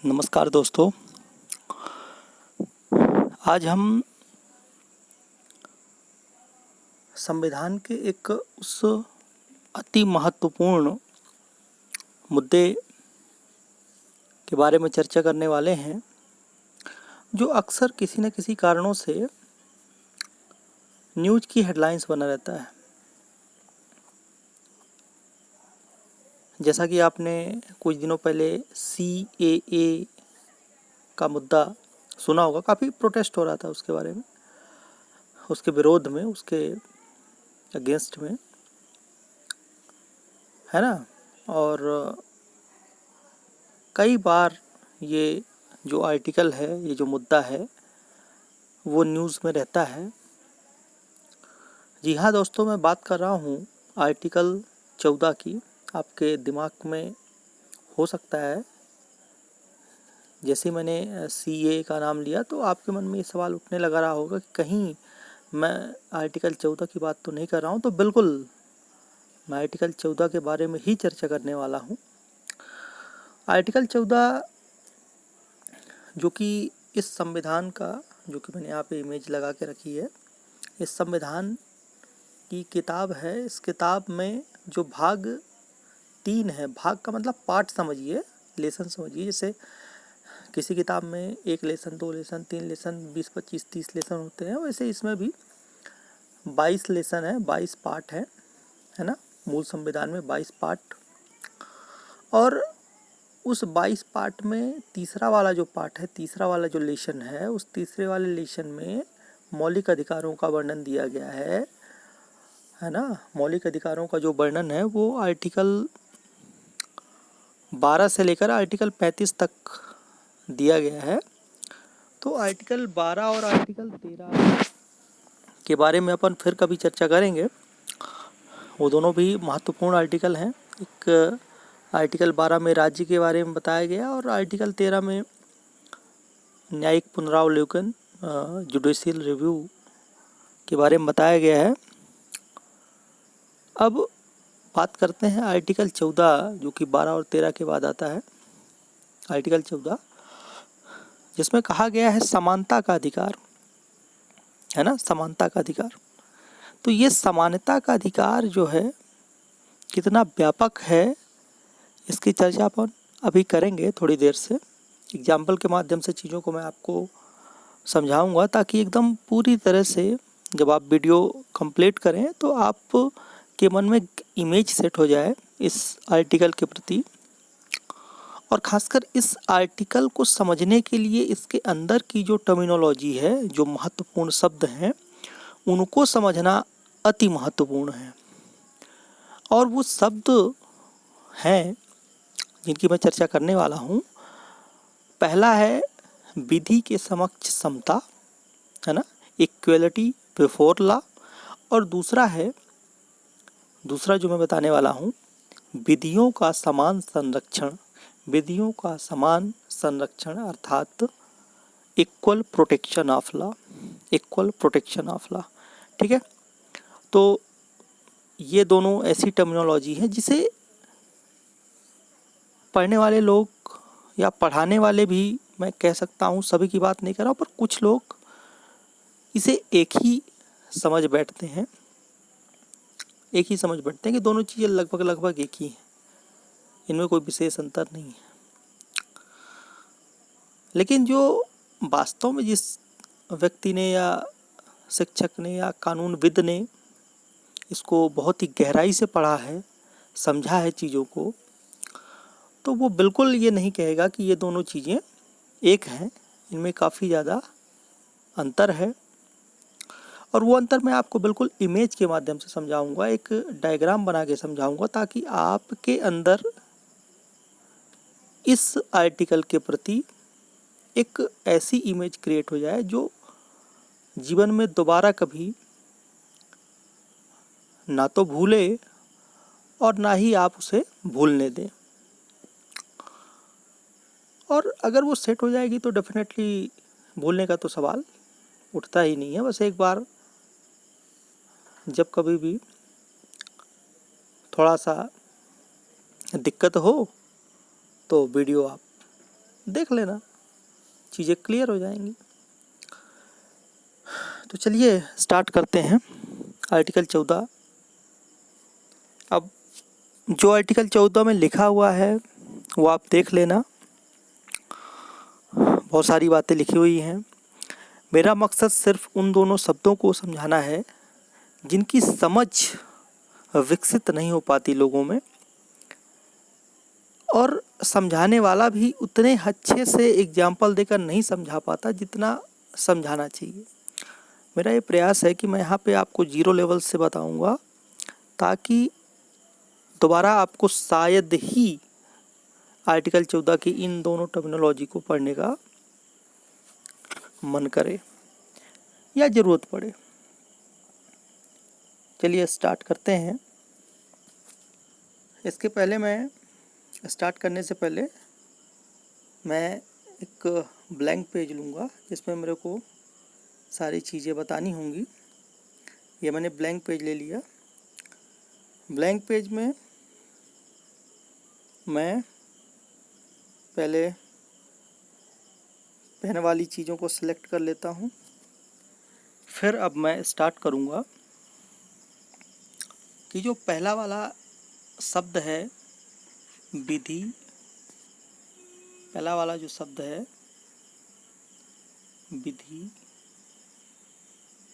नमस्कार दोस्तों। आज हम संविधान के एक उस अति महत्वपूर्ण मुद्दे के बारे में चर्चा करने वाले हैं जो अक्सर किसी न किसी कारणों से न्यूज़ की हेडलाइंस बना रहता है। जैसा कि आपने कुछ दिनों पहले CAA का मुद्दा सुना होगा, काफ़ी प्रोटेस्ट हो रहा था उसके बारे में, उसके विरोध में, उसके अगेंस्ट में, है ना। और कई बार ये जो आर्टिकल है, ये जो मुद्दा है, वो न्यूज़ में रहता है। जी हाँ दोस्तों, मैं बात कर रहा हूँ आर्टिकल 14 की। आपके दिमाग में हो सकता है, जैसे मैंने CA का नाम लिया तो आपके मन में ये सवाल उठने लगा रहा होगा कि कहीं मैं आर्टिकल 14 की बात तो नहीं कर रहा हूँ। तो बिल्कुल, मैं आर्टिकल 14 के बारे में ही चर्चा करने वाला हूँ। आर्टिकल 14 जो कि इस संविधान का, जो कि मैंने यहाँ पे इमेज लगा के रखी है, इस संविधान की किताब है। इस किताब में जो भाग 3 है, भाग का मतलब पार्ट समझिए, लेसन समझिए। जैसे किसी किताब में 1 लेसन, 2 लेसन, 3 लेसन, 20, 25, 30 लेसन होते हैं, वैसे इसमें भी 22 लेसन है, 22 पार्ट है ना। मूल संविधान में 22 पार्ट, और उस 22 पार्ट में तीसरा वाला जो पार्ट है, तीसरा वाला जो लेसन है, उस तीसरे वाले लेसन में मौलिक अधिकारों का वर्णन दिया गया है ना। मौलिक अधिकारों का जो वर्णन है वो आर्टिकल 12 से लेकर आर्टिकल 35 तक दिया गया है। तो आर्टिकल 12 और आर्टिकल 13 के बारे में अपन फिर कभी चर्चा करेंगे। वो दोनों भी महत्वपूर्ण आर्टिकल हैं। एक आर्टिकल 12 में राज्य के बारे में बताया गया, और आर्टिकल 13 में न्यायिक पुनरावलोकन, जुडिशियल रिव्यू के बारे में बताया गया है। अब बात करते हैं आर्टिकल 14, जो कि 12 और 13 के बाद आता है। आर्टिकल 14 जिसमें कहा गया है समानता का अधिकार, है ना, समानता का अधिकार। तो ये समानता का अधिकार जो है कितना व्यापक है, इसकी चर्चा अपन अभी करेंगे थोड़ी देर से। एग्जाम्पल के माध्यम से चीज़ों को मैं आपको समझाऊंगा, ताकि एकदम पूरी तरह से जब आप वीडियो कंप्लीट करें तो आप के मन में इमेज सेट हो जाए इस आर्टिकल के प्रति। और ख़ासकर इस आर्टिकल को समझने के लिए इसके अंदर की जो टर्मिनोलॉजी है, जो महत्वपूर्ण शब्द हैं, उनको समझना अति महत्वपूर्ण है। और वो शब्द हैं जिनकी मैं चर्चा करने वाला हूँ। पहला है विधि के समक्ष समता, है ना, इक्वलिटी बिफोर लॉ। और दूसरा जो मैं बताने वाला हूँ, विधियों का समान संरक्षण, विधियों का समान संरक्षण अर्थात equal protection of law, equal protection of law. ठीक है। तो ये दोनों ऐसी टर्मिनोलॉजी है जिसे पढ़ने वाले लोग या पढ़ाने वाले भी, मैं कह सकता हूँ, सभी की बात नहीं कर रहा हूँ, पर कुछ लोग इसे एक ही समझ बैठते हैं, एक ही समझ बैठते हैं कि दोनों चीज़ें लगभग लगभग एक ही हैं, इनमें कोई विशेष अंतर नहीं है। लेकिन जो वास्तव में जिस व्यक्ति ने या शिक्षक ने या कानूनविद ने इसको बहुत ही गहराई से पढ़ा है, समझा है चीज़ों को, तो वो बिल्कुल ये नहीं कहेगा कि ये दोनों चीज़ें एक हैं। इनमें काफ़ी ज़्यादा अंतर है, और वो अंतर मैं आपको बिल्कुल इमेज के माध्यम से समझाऊंगा, एक डायग्राम बना के समझाऊंगा, ताकि आपके अंदर इस आर्टिकल के प्रति एक ऐसी इमेज क्रिएट हो जाए जो जीवन में दोबारा कभी ना तो भूले और ना ही आप उसे भूलने दें। और अगर वो सेट हो जाएगी तो डेफिनेटली भूलने का तो सवाल उठता ही नहीं है। बस एक बार जब कभी भी थोड़ा सा दिक्कत हो तो वीडियो आप देख लेना, चीज़ें क्लियर हो जाएंगी। तो चलिए स्टार्ट करते हैं आर्टिकल 14। अब जो आर्टिकल 14 में लिखा हुआ है वो आप देख लेना, बहुत सारी बातें लिखी हुई हैं। मेरा मकसद सिर्फ उन दोनों शब्दों को समझाना है जिनकी समझ विकसित नहीं हो पाती लोगों में, और समझाने वाला भी उतने अच्छे से एग्जाम्पल देकर नहीं समझा पाता जितना समझाना चाहिए। मेरा ये प्रयास है कि मैं यहाँ पे आपको 0 लेवल से बताऊँगा, ताकि दोबारा आपको शायद ही आर्टिकल 14 की इन दोनों टर्मिनोलॉजी को पढ़ने का मन करे या ज़रूरत पड़े। चलिए स्टार्ट करते हैं। इसके पहले मैं स्टार्ट करने से पहले मैं एक ब्लैंक पेज लूँगा जिसमें मेरे को सारी चीज़ें बतानी होंगी। ये मैंने ब्लैंक पेज ले लिया। ब्लैंक पेज में मैं पहले पेन वाली चीज़ों को सिलेक्ट कर लेता हूँ। फिर अब मैं स्टार्ट करूँगा कि जो पहला वाला शब्द है विधि, पहला वाला जो शब्द है विधि,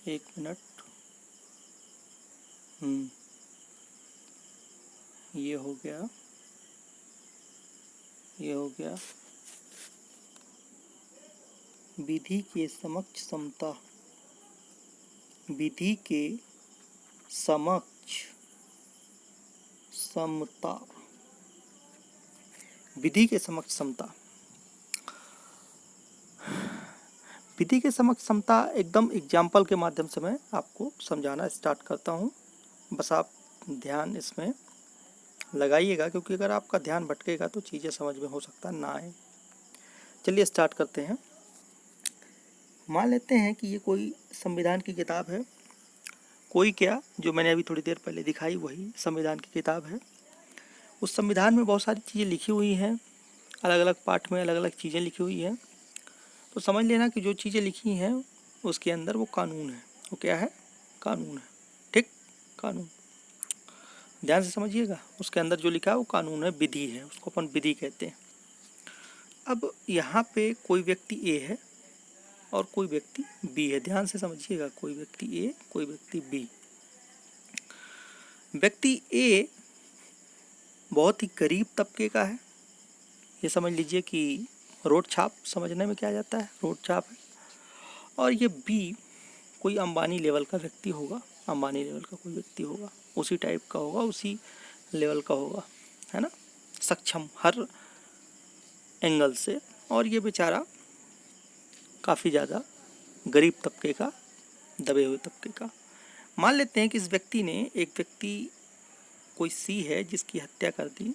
1 मिनट, ये हो गया, ये हो गया। विधि के समक्ष समता, विधि के समक्ष समता, विधि के समक्ष समता। विधि के समक्ष समता एकदम एग्जाम्पल के माध्यम से मैं आपको समझाना स्टार्ट करता हूँ। बस आप ध्यान इसमें लगाइएगा, क्योंकि अगर आपका ध्यान भटकेगा तो चीज़ें समझ में हो सकता ना आए। चलिए स्टार्ट करते हैं। मान लेते हैं कि ये कोई संविधान की किताब है। कोई क्या, जो मैंने अभी थोड़ी देर पहले दिखाई वही संविधान की किताब है। उस संविधान में बहुत सारी चीज़ें लिखी हुई हैं, अलग अलग पार्ट में अलग अलग चीज़ें लिखी हुई हैं। तो समझ लेना कि जो चीज़ें लिखी हैं उसके अंदर वो कानून है। वो क्या है? कानून है। ठीक, कानून, ध्यान से समझिएगा। उसके अंदर जो लिखा है वो कानून है, विधि है, उसको अपन विधि कहते हैं। अब यहाँ पे कोई व्यक्ति ए है और कोई व्यक्ति बी है। ध्यान से समझिएगा, कोई व्यक्ति ए, कोई व्यक्ति बी। व्यक्ति ए बहुत ही गरीब तबके का है। ये समझ लीजिए कि रोड छाप समझने में क्या जाता है, रोड छाप है। और ये बी कोई अंबानी लेवल का व्यक्ति होगा, अंबानी लेवल का कोई व्यक्ति होगा, उसी टाइप का होगा, उसी लेवल का होगा, है ना, सक्षम हर एंगल से। और ये बेचारा काफ़ी ज़्यादा गरीब तबके का, दबे हुए तबके का। मान लेते हैं कि इस व्यक्ति ने, एक व्यक्ति कोई सी है जिसकी हत्या कर दी,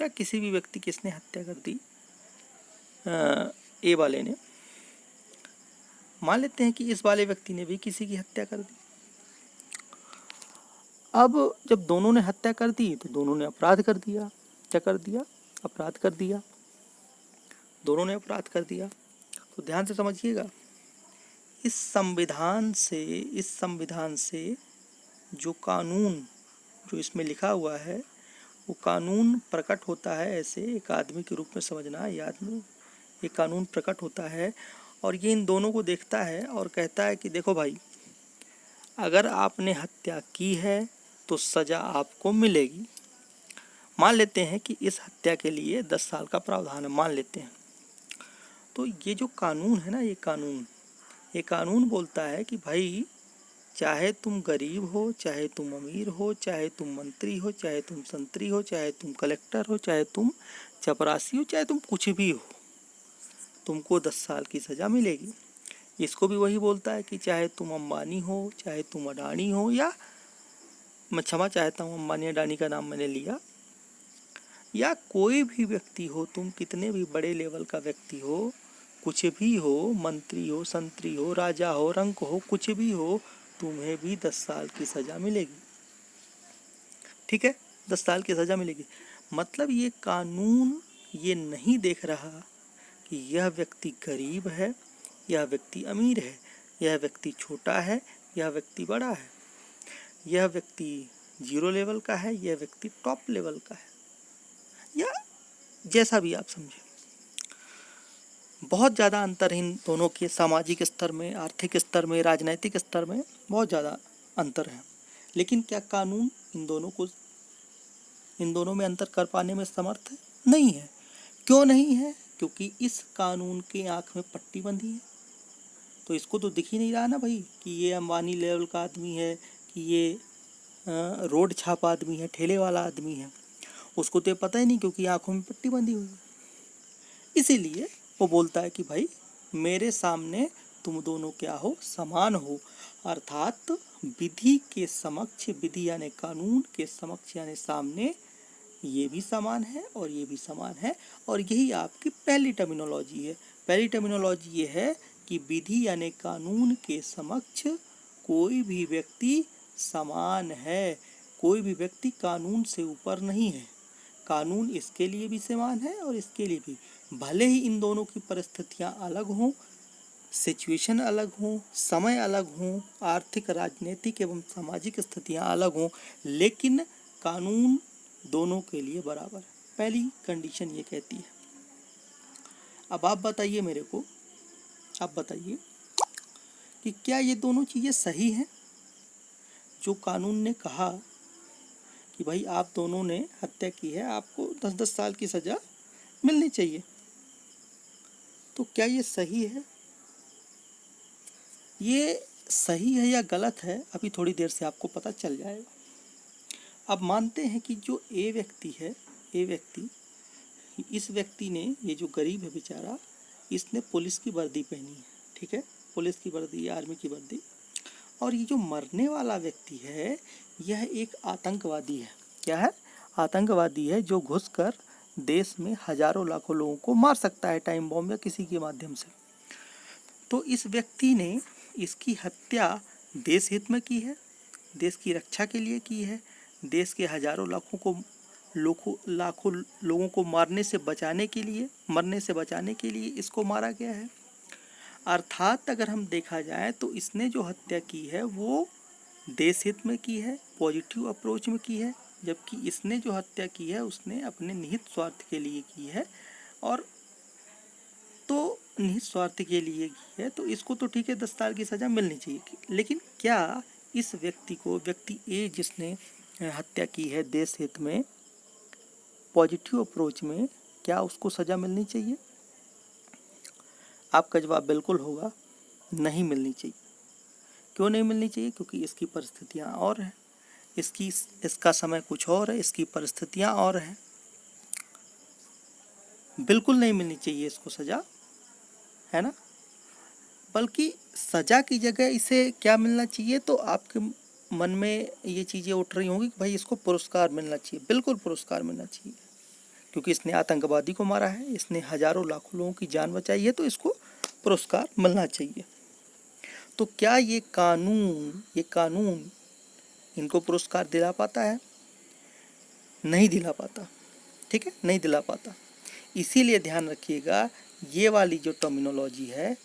या किसी भी व्यक्ति की इसने हत्या कर दी, ए वाले ने। मान लेते हैं कि इस वाले व्यक्ति ने भी किसी की हत्या कर दी। अब जब दोनों ने हत्या कर दी तो दोनों ने अपराध कर दिया। क्या कर दिया? अपराध कर दिया। दोनों ने अपराध कर दिया। तो ध्यान से समझिएगा, इस संविधान से जो कानून, जो इसमें लिखा हुआ है, वो कानून प्रकट होता है। ऐसे एक आदमी के रूप में समझना, याद में ये कानून प्रकट होता है और ये इन दोनों को देखता है और कहता है कि देखो भाई, अगर आपने हत्या की है तो सज़ा आपको मिलेगी। मान लेते हैं कि इस हत्या के लिए 10 साल का प्रावधान है, मान लेते हैं। तो ये जो कानून है ना, ये कानून बोलता है कि भाई, चाहे तुम गरीब हो, चाहे तुम अमीर हो, चाहे तुम मंत्री हो, चाहे तुम संतरी हो, चाहे तुम कलेक्टर हो, चाहे तुम चपरासी हो, चाहे तुम कुछ भी हो, तुमको 10 साल की सज़ा मिलेगी। इसको भी वही बोलता है कि चाहे तुम अंबानी हो, चाहे तुम अडानी हो, या मैं क्षमा चाहता हूँ, अंबानी अडानी का नाम मैंने लिया, या कोई भी व्यक्ति हो, तुम कितने भी बड़े लेवल का व्यक्ति हो, कुछ भी हो, मंत्री हो, संतरी हो, राजा हो, रंक हो, कुछ भी हो, तुम्हें भी 10 साल की सज़ा मिलेगी। ठीक है, 10 साल की सज़ा मिलेगी। मतलब ये कानून ये नहीं देख रहा कि यह व्यक्ति गरीब है, यह व्यक्ति अमीर है, यह व्यक्ति छोटा है, यह व्यक्ति बड़ा है, यह व्यक्ति 0 लेवल का है, यह व्यक्ति टॉप लेवल का है, या जैसा भी आप समझे। बहुत ज़्यादा अंतर इन दोनों के सामाजिक स्तर में, आर्थिक स्तर में, राजनैतिक स्तर में बहुत ज़्यादा अंतर है। लेकिन क्या कानून इन दोनों में अंतर कर पाने में समर्थ है? नहीं है। क्यों नहीं है? क्योंकि इस कानून के आँख में पट्टी बंधी है, तो इसको तो दिख ही नहीं रहा ना भाई कि ये अंबानी लेवल का आदमी है, कि ये रोड छाप आदमी है, ठेले वाला आदमी है। उसको तो पता ही नहीं, क्योंकि आँखों में पट्टी बंधी हुई है। इसीलिए वो बोलता है कि भाई मेरे सामने तुम दोनों क्या हो? समान हो। अर्थात विधि के समक्ष, विधि यानी कानून के समक्ष यानी सामने, ये भी समान है और ये भी समान है। और यही आपकी पहली टर्मिनोलॉजी है। पहली टर्मिनोलॉजी ये है कि विधि यानी कानून के समक्ष कोई भी व्यक्ति समान है, कोई भी व्यक्ति कानून से ऊपर नहीं है। कानून इसके लिए भी समान है और इसके लिए भी, भले ही इन दोनों की परिस्थितियां अलग हों, सिचुएशन अलग हों, समय अलग हों, आर्थिक, राजनीतिक एवं सामाजिक स्थितियां अलग हों, लेकिन कानून दोनों के लिए बराबर है। पहली कंडीशन ये कहती है। अब आप बताइए मेरे को, आप बताइए कि क्या ये दोनों चीज़ें सही हैं? जो कानून ने कहा कि भाई आप दोनों ने हत्या की है, आपको 10-10 साल की सज़ा मिलनी चाहिए, तो क्या ये सही है? ये सही है या गलत है, अभी थोड़ी देर से आपको पता चल जाएगा। अब मानते हैं कि जो ए व्यक्ति है, इस व्यक्ति ने, ये जो गरीब है बेचारा, इसने पुलिस की वर्दी पहनी है, ठीक है, पुलिस की वर्दी, आर्मी की वर्दी। और ये जो मरने वाला व्यक्ति है, यह एक आतंकवादी है। क्या है? आतंकवादी है, जो घुसकर देश में हजारों लाखों लोगों को मार सकता है टाइम बॉम्ब या किसी के माध्यम से। तो इस व्यक्ति ने इसकी हत्या देश हित में की है, देश की रक्षा के लिए की है, देश के हजारों लाखों लोगों को मरने से बचाने के लिए इसको मारा गया है। अर्थात अगर हम देखा जाए तो इसने जो हत्या की है वो देश हित में की है, पॉजिटिव अप्रोच में की है, जबकि इसने जो हत्या की है उसने अपने निहित स्वार्थ के लिए की है। और तो निहित स्वार्थ के लिए की है, तो इसको तो ठीक है 10 साल की सज़ा मिलनी चाहिए। लेकिन क्या इस व्यक्ति ए जिसने हत्या की है देश हित में, पॉजिटिव अप्रोच में, क्या उसको सज़ा मिलनी चाहिए? आपका जवाब बिल्कुल होगा, नहीं मिलनी चाहिए। क्यों नहीं मिलनी चाहिए? क्योंकि इसकी परिस्थितियाँ और हैं, इसका समय कुछ और है, इसकी परिस्थितियाँ और हैं। बिल्कुल नहीं मिलनी चाहिए इसको सज़ा, है ना। बल्कि सज़ा की जगह इसे क्या मिलना चाहिए? तो आपके मन में ये चीज़ें उठ रही होंगी कि भाई इसको पुरस्कार मिलना चाहिए। बिल्कुल पुरस्कार मिलना चाहिए, क्योंकि इसने आतंकवादी को मारा है, इसने हजारों लाखों लोगों की जान बचाई है, तो इसको पुरस्कार मिलना चाहिए। तो क्या ये कानून इनको पुरस्कार दिला पाता है? नहीं दिला पाता, ठीक है, नहीं दिला पाता। इसीलिए ध्यान रखिएगा, ये वाली जो टर्मिनोलॉजी है,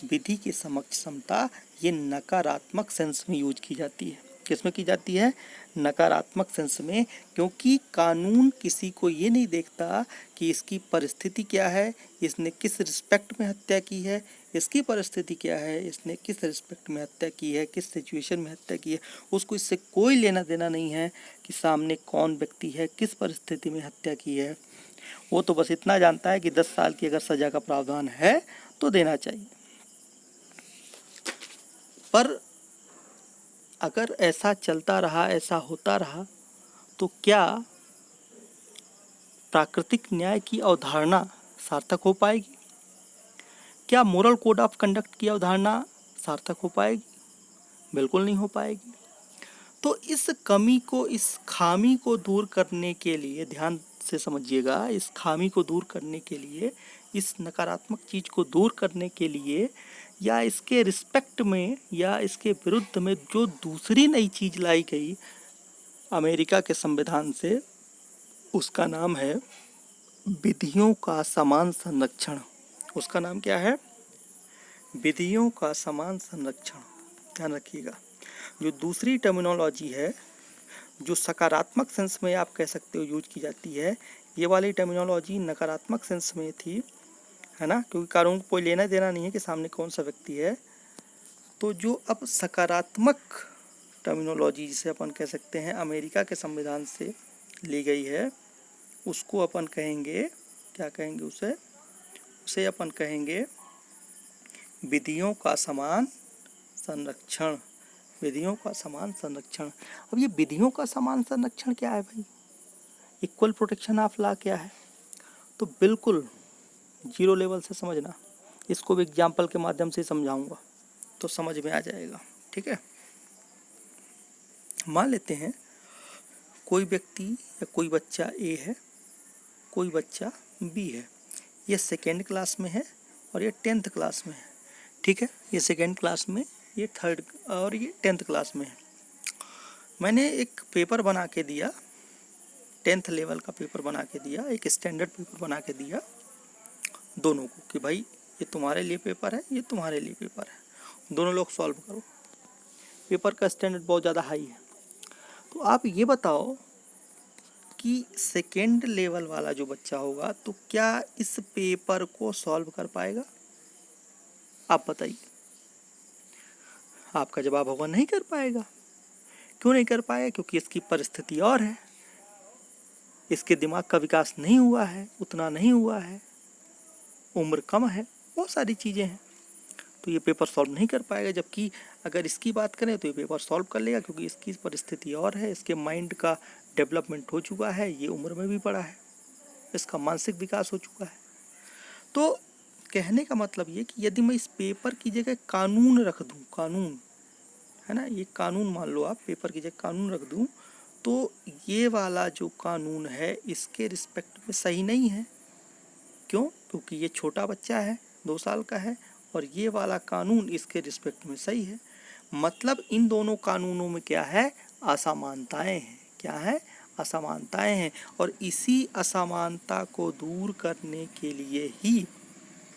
विधि के समक्ष समता, ये नकारात्मक सेंस में यूज की जाती है। किसमें की जाती है? नकारात्मक सेंस में। क्योंकि कानून किसी को ये नहीं देखता कि इसकी परिस्थिति क्या है, इसने किस रिस्पेक्ट में हत्या की है, इसकी परिस्थिति क्या है, इसने किस रिस्पेक्ट में हत्या की है, किस सिचुएशन में हत्या की है। उसको इससे कोई लेना देना नहीं है कि सामने कौन व्यक्ति है, किस परिस्थिति में हत्या की है। वो तो बस इतना जानता है कि 10 साल की अगर सज़ा का प्रावधान है तो देना चाहिए। पर अगर ऐसा चलता रहा, ऐसा होता रहा, तो क्या प्राकृतिक न्याय की अवधारणा सार्थक हो पाएगी? क्या मोरल कोड ऑफ कंडक्ट की अवधारणा सार्थक हो पाएगी? बिल्कुल नहीं हो पाएगी। तो इस खामी को दूर करने के लिए, ध्यान से समझिएगा, इस खामी को दूर करने के लिए, इस नकारात्मक चीज़ को दूर करने के लिए, या इसके रिस्पेक्ट में या इसके विरुद्ध में जो दूसरी नई चीज़ लाई गई अमेरिका के संविधान से, उसका नाम है विधियों का समान संरक्षण। उसका नाम क्या है? विधियों का समान संरक्षण। ध्यान रखिएगा। जो दूसरी टर्मिनोलॉजी है, जो सकारात्मक सेंस में आप कह सकते हो यूज की जाती है, ये वाली टर्मिनोलॉजी नकारात्मक सेंस में थी, है ना, क्योंकि कानून को कोई लेना देना नहीं है कि सामने कौन सा व्यक्ति है। तो जो अब सकारात्मक टर्मिनोलॉजी जिसे अपन कह सकते हैं अमेरिका के संविधान से ली गई है, उसको अपन कहेंगे, क्या कहेंगे उसे अपन कहेंगे विधियों का समान संरक्षण। विधियों का समान संरक्षण। अब ये विधियों का समान संरक्षण क्या है भाई? इक्वल प्रोटेक्शन ऑफ लॉ क्या है? तो बिल्कुल जीरो लेवल से समझना, इसको भी एग्जाम्पल के माध्यम से समझाऊंगा तो समझ में आ जाएगा। ठीक है, मान लेते हैं कोई व्यक्ति या कोई बच्चा ए है, कोई बच्चा बी है। ये सेकेंड क्लास में है और ये 10th क्लास में है। ठीक है, ये सेकेंड क्लास में, ये थर्ड और ये 10th क्लास में है। मैंने एक पेपर बना के दिया, 10th लेवल का पेपर बना के दिया, एक स्टैंडर्ड पेपर बना के दिया दोनों को कि भाई ये तुम्हारे लिए पेपर है, ये तुम्हारे लिए पेपर है, दोनों लोग सॉल्व करो। पेपर का स्टैंडर्ड बहुत ज़्यादा हाई है। तो आप ये बताओ कि सेकेंड लेवल वाला जो बच्चा होगा तो क्या इस पेपर को सॉल्व कर पाएगा? आप बताइए। आपका जवाब होगा नहीं कर पाएगा। क्यों नहीं कर पाएगा? क्योंकि इसकी परिस्थिति और है, इसके दिमाग का विकास नहीं हुआ है, उतना नहीं हुआ है, उम्र कम है, बहुत सारी चीज़ें हैं, तो ये पेपर सॉल्व नहीं कर पाएगा। जबकि अगर इसकी बात करें तो ये पेपर सॉल्व कर लेगा, क्योंकि इसकी परिस्थिति और है, इसके माइंड का डेवलपमेंट हो चुका है, ये उम्र में भी बड़ा है, इसका मानसिक विकास हो चुका है। तो कहने का मतलब ये कि यदि मैं इस पेपर की जगह कानून रख दूं, कानून है ना, ये कानून मान लो आप, पेपर की जगह कानून रख दूं, तो ये वाला जो कानून है इसके रिस्पेक्ट में सही नहीं है। क्यों? क्योंकि ये छोटा बच्चा है, 2 साल का है, और ये वाला कानून इसके रिस्पेक्ट में सही है। मतलब इन दोनों कानूनों में क्या है? असमानताएं हैं। क्या है? असमानताएं हैं। और इसी असमानता को दूर करने के लिए ही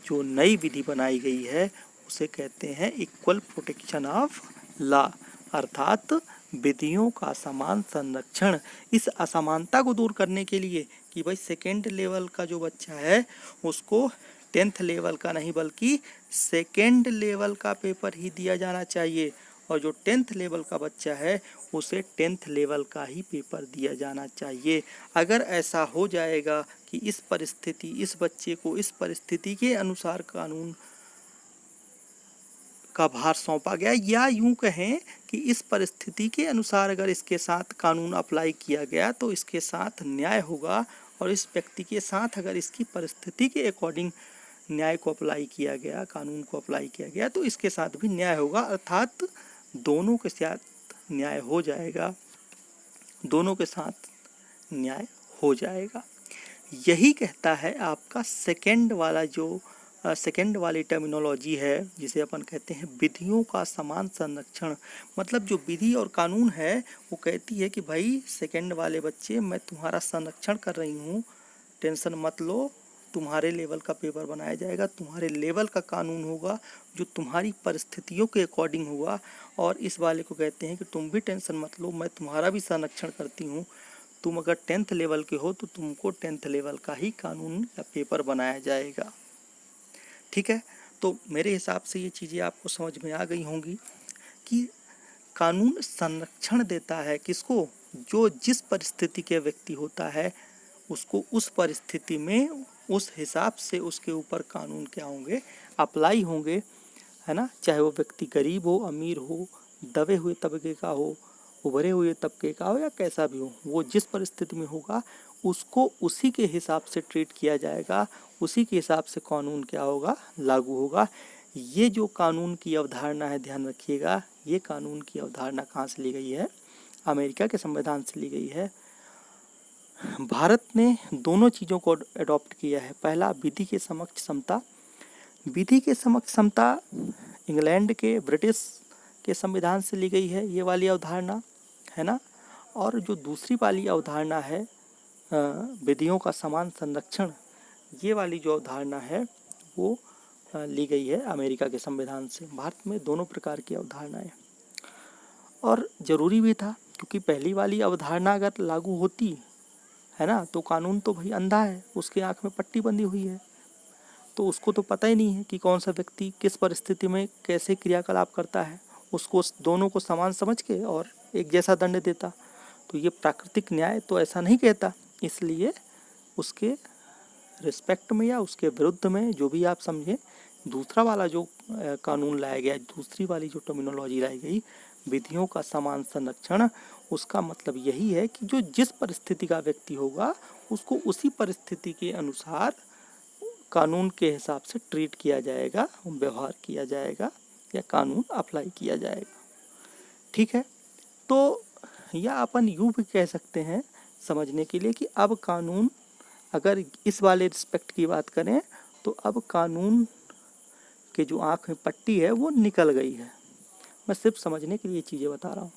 जो नई विधि बनाई गई है उसे कहते हैं इक्वल प्रोटेक्शन ऑफ लॉ, अर्थात विधियों का समान संरक्षण। इस असमानता को दूर करने के लिए कि भाई सेकेंड लेवल का जो बच्चा है उसको 10th लेवल का नहीं बल्कि सेकेंड लेवल का पेपर ही दिया जाना चाहिए, और जो 10th लेवल का बच्चा है उसे 10th लेवल का ही पेपर दिया जाना चाहिए। अगर ऐसा हो जाएगा कि इस परिस्थिति, इस बच्चे को इस परिस्थिति के अनुसार कानून का भार सौंपा गया, या यूं कहें कि इस परिस्थिति के अनुसार अगर इसके साथ कानून अप्लाई किया गया तो इसके साथ न्याय होगा, और इस व्यक्ति के साथ अगर इसकी परिस्थिति के अकॉर्डिंग न्याय को अप्लाई किया गया, कानून को अप्लाई किया गया, तो इसके साथ भी न्याय होगा, अर्थात दोनों के साथ न्याय हो जाएगा, दोनों के साथ न्याय हो जाएगा। यही कहता है आपका सेकेंड वाला जो सेकेंड वाली टर्मिनोलॉजी है जिसे अपन कहते हैं विधियों का समान संरक्षण। मतलब जो विधि और कानून है वो कहती है कि भाई सेकेंड वाले बच्चे, मैं तुम्हारा संरक्षण कर रही हूँ, टेंशन मत लो, तुम्हारे लेवल का पेपर बनाया जाएगा, तुम्हारे लेवल का कानून होगा जो तुम्हारी परिस्थितियों के अकॉर्डिंग होगा। और इस वाले को कहते हैं कि तुम भी टेंशन मत लो, मैं तुम्हारा भी संरक्षण करती हूँ, तुम अगर 10th लेवल के हो तो तुमको 10th लेवल का ही कानून या पेपर बनाया जाएगा। ठीक है, तो मेरे हिसाब से ये चीज़ें आपको समझ में आ गई होंगी कि कानून संरक्षण देता है किसको? जो जिस परिस्थिति के व्यक्ति होता है उसको उस परिस्थिति में उस हिसाब से उसके ऊपर कानून क्या होंगे? अप्लाई होंगे, है ना। चाहे वो व्यक्ति गरीब हो, अमीर हो, दबे हुए तबके का हो, उभरे हुए तबके का हो, या कैसा भी हो, वो जिस परिस्थिति में होगा उसको उसी के हिसाब से ट्रीट किया जाएगा, उसी के हिसाब से कानून क्या होगा? लागू होगा। ये जो कानून की अवधारणा है, ध्यान रखिएगा, ये कानून की अवधारणा कहाँ से ली गई है? अमेरिका के संविधान से ली गई है। भारत ने दोनों चीज़ों को अडॉप्ट किया है। पहला, विधि के समक्ष समता। विधि के समक्ष समता इंग्लैंड के, ब्रिटिश के संविधान से ली गई है ये वाली अवधारणा, है ना। और जो दूसरी वाली अवधारणा है विधियों का समान संरक्षण, ये वाली जो अवधारणा है वो ली गई है अमेरिका के संविधान से। भारत में दोनों प्रकार की अवधारणाएं, और ज़रूरी भी था, क्योंकि पहली वाली अवधारणा अगर लागू होती है ना, तो कानून तो भाई अंधा है, उसकी आंख में पट्टी बंधी हुई है, तो उसको तो पता ही नहीं है कि कौन सा व्यक्ति किस परिस्थिति में कैसे क्रियाकलाप करता है। उसको दोनों को समान समझ के और एक जैसा दंड देता। तो ये प्राकृतिक न्याय तो ऐसा नहीं कहता, इसलिए उसके रिस्पेक्ट में या उसके विरुद्ध में, जो भी आप समझें, दूसरा वाला जो कानून लाया गया, दूसरी वाली जो टर्मिनोलॉजी लाई गई, विधियों का समान संरक्षण, उसका मतलब यही है कि जो जिस परिस्थिति का व्यक्ति होगा उसको उसी परिस्थिति के अनुसार कानून के हिसाब से ट्रीट किया जाएगा, व्यवहार किया जाएगा या कानून अप्लाई किया जाएगा। ठीक है, तो या अपन यूँ भी कह सकते हैं समझने के लिए कि अब कानून, अगर इस वाले रिस्पेक्ट की बात करें, तो अब कानून के जो आँख में पट्टी है वो निकल गई है। मैं सिर्फ समझने के लिए चीज़ें बता रहा हूँ।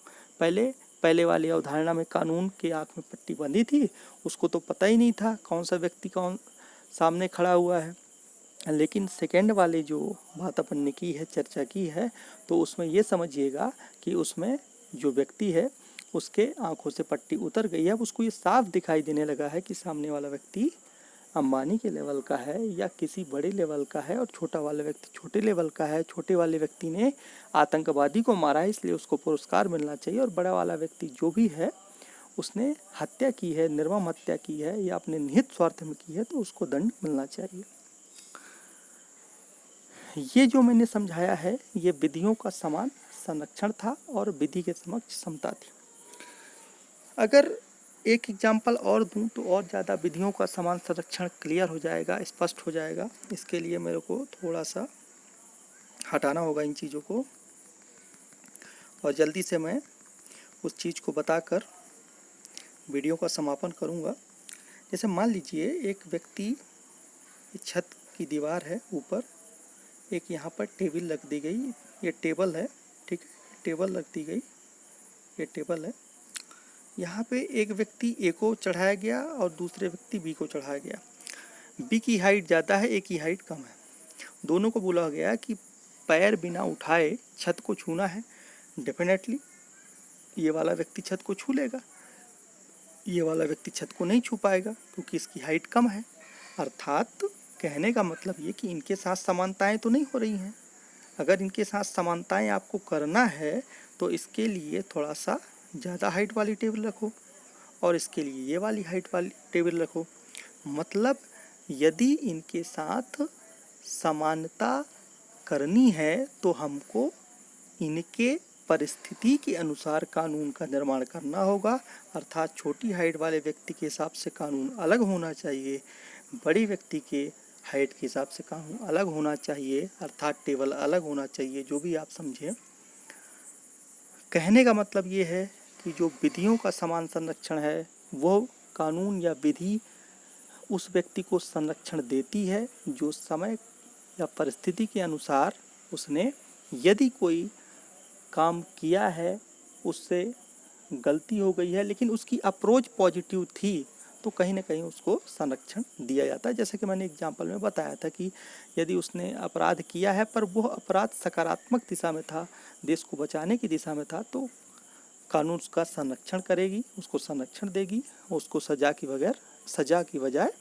पहले वाली अवधारणा में कानून के आँख में पट्टी बंधी थी, उसको तो पता ही नहीं था कौन सा व्यक्ति कौन सामने खड़ा हुआ है। लेकिन सेकेंड वाली जो बात अपन ने की है, चर्चा की है, तो उसमें ये समझिएगा कि उसमें जो व्यक्ति है उसके आंखों से पट्टी उतर गई है। अब उसको ये साफ दिखाई देने लगा है कि सामने वाला व्यक्ति अंबानी के लेवल का है या किसी बड़े लेवल का है, और छोटा वाला व्यक्ति छोटे लेवल का है। छोटे वाले व्यक्ति ने आतंकवादी को मारा है, इसलिए उसको पुरस्कार मिलना चाहिए, और बड़ा वाला व्यक्ति जो भी है उसने हत्या की है, निर्मम हत्या की है या अपने निहित स्वार्थ में की है, तो उसको दंड मिलना चाहिए। ये जो मैंने समझाया है, ये विधियों का समान संरक्षण था और विधि के समक्ष समता थी। अगर एक एग्जाम्पल और दूं तो और ज़्यादा विधियों का समान संरक्षण क्लियर हो जाएगा, स्पष्ट हो जाएगा। इसके लिए मेरे को थोड़ा सा हटाना होगा इन चीज़ों को, और जल्दी से मैं उस चीज़ को बताकर वीडियो का समापन करूंगा। जैसे मान लीजिए एक व्यक्ति, छत की दीवार है ऊपर, एक यहाँ पर टेबल रख दी गई, ये टेबल है, ठीक है, टेबल रख दी गई, ये टेबल है। यहाँ पे एक व्यक्ति ए को चढ़ाया गया और दूसरे व्यक्ति बी को चढ़ाया गया। बी की हाइट ज़्यादा है, ए की हाइट कम है। दोनों को बोला गया कि पैर बिना उठाए छत को छूना है। डेफिनेटली ये वाला व्यक्ति छत को छू लेगा, ये वाला व्यक्ति छत को नहीं छू पाएगा क्योंकि इसकी हाइट कम है। अर्थात कहने का मतलब ये कि इनके साथ समानताएं तो नहीं हो रही हैं। अगर इनके साथ समानताएं आपको करना है तो इसके लिए थोड़ा सा ज़्यादा हाइट वाली टेबल रखो और इसके लिए ये वाली हाइट वाली टेबल रखो। मतलब यदि इनके साथ समानता करनी है तो हमको इनके परिस्थिति के अनुसार कानून का निर्माण करना होगा। अर्थात छोटी हाइट वाले व्यक्ति के हिसाब से कानून अलग होना चाहिए, बड़ी व्यक्ति के हाइट के हिसाब से कानून अलग होना चाहिए, अर्थात टेबल अलग होना चाहिए, जो भी आप समझें। कहने का मतलब ये है कि जो विधियों का समान संरक्षण है वो कानून या विधि उस व्यक्ति को संरक्षण देती है जो समय या परिस्थिति के अनुसार उसने यदि कोई काम किया है, उससे गलती हो गई है लेकिन उसकी अप्रोच पॉजिटिव थी, तो कहीं ना कहीं उसको संरक्षण दिया जाता है। जैसे कि मैंने एग्जाम्पल में बताया था कि यदि उसने अपराध किया है पर वो अपराध सकारात्मक दिशा में था, देश को बचाने की दिशा में था, तो कानून उसका संरक्षण करेगी, उसको संरक्षण देगी, उसको सजा की बजाय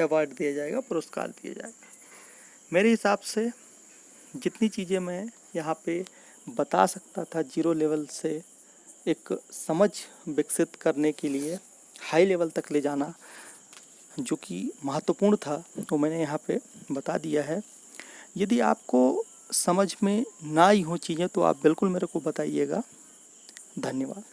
अवार्ड दिया जाएगा, पुरस्कार दिया जाएगा। मेरे हिसाब से जितनी चीज़ें मैं यहाँ पे बता सकता था जीरो लेवल से एक समझ विकसित करने के लिए हाई लेवल तक ले जाना जो कि महत्वपूर्ण था, वो मैंने यहाँ पे बता दिया है। यदि आपको समझ में ना आई हो चीज़ें तो आप बिल्कुल मेरे को बताइएगा। धन्यवाद।